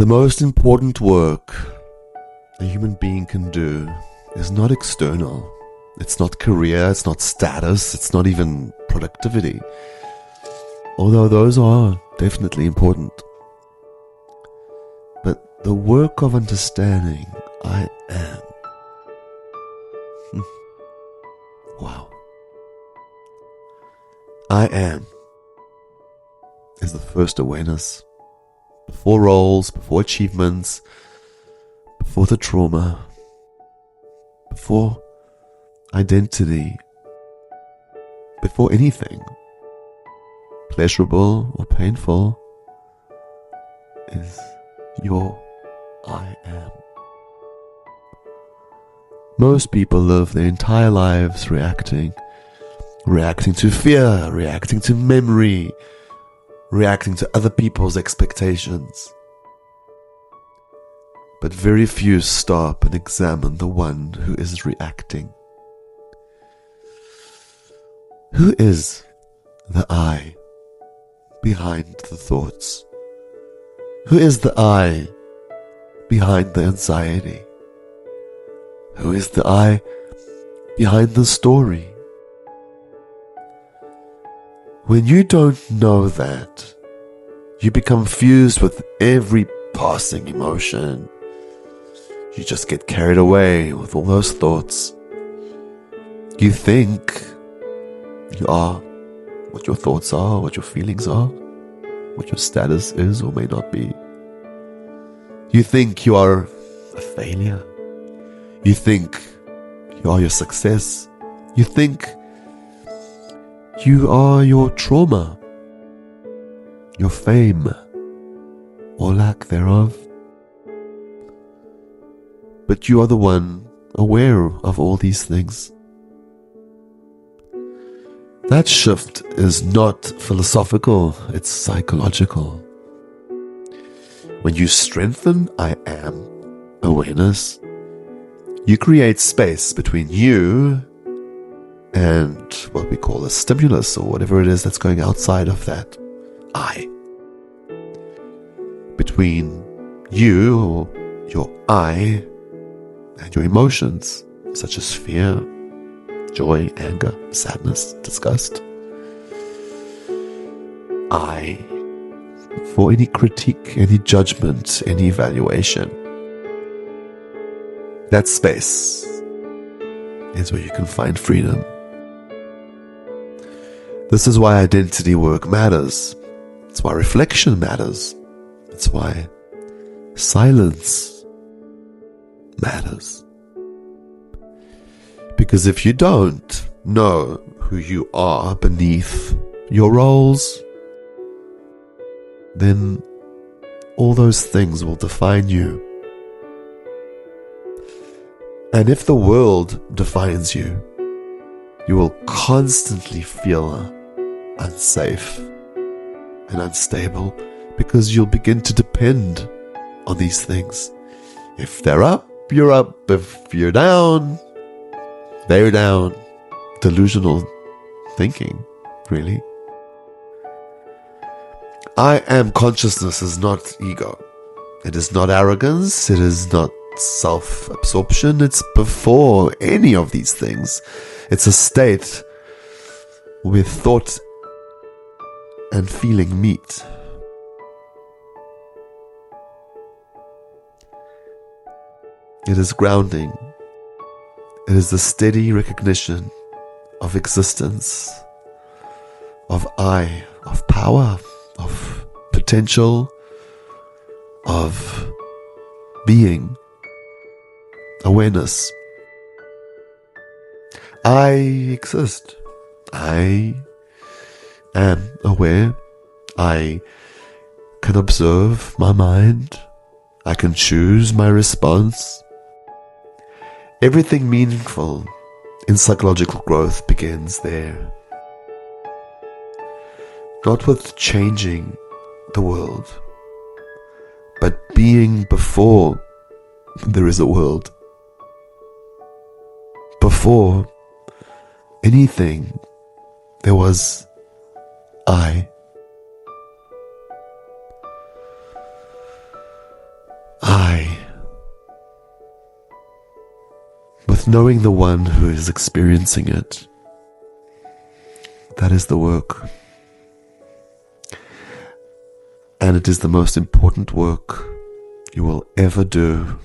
The most important work a human being can do is not external. It's not career, it's not status, it's not even productivity. Although those are definitely important. But the work of understanding I am. Wow. I am is the first awareness. Before roles, before achievements, before the trauma, before identity, before anything, pleasurable or painful, is your I am. Most people live their entire lives reacting to fear, reacting to memory, reacting to other people's expectations. But very few stop and examine the one who is reacting. Who is the I behind the thoughts? Who is the I behind the anxiety? Who is the I behind the story? When you don't know that, you become fused with every passing emotion. You just get carried away with all those thoughts. You think you are what your thoughts are, what your feelings are, what your status is or may not be. You think you are a failure. You think you are your success. You think you are your trauma, your fame, or lack thereof. But you are the one aware of all these things. That shift is not philosophical, it's psychological. When you strengthen I am awareness, you create space between you and what we call a stimulus or whatever it is that's going outside of that I. Between you or your I and your emotions, such as fear, joy, anger, sadness, disgust. I for any critique, any judgment, any evaluation. That space is where you can find freedom. This is why identity work matters. It's why reflection matters. It's why silence matters. Because if you don't know who you are beneath your roles, then all those things will define you. And if the world defines you, you will constantly feel unsafe and unstable because you'll begin to depend on these things. If they're up, you're up. If you're down, they're down. Delusional thinking, really. I am consciousness is not ego. It is not arrogance. It is not self-absorption. It's before any of these things. It's a state where thought and feeling meet. It is grounding. It is the steady recognition of existence, of I, of power, of potential, of being, awareness. I exist. I am aware. I can observe my mind. I can choose my response. Everything meaningful in psychological growth begins there. Not with changing the world, but being before there is a world. Before anything, there was I. with knowing the one who is experiencing it. That is the work. And it is the most important work you will ever do.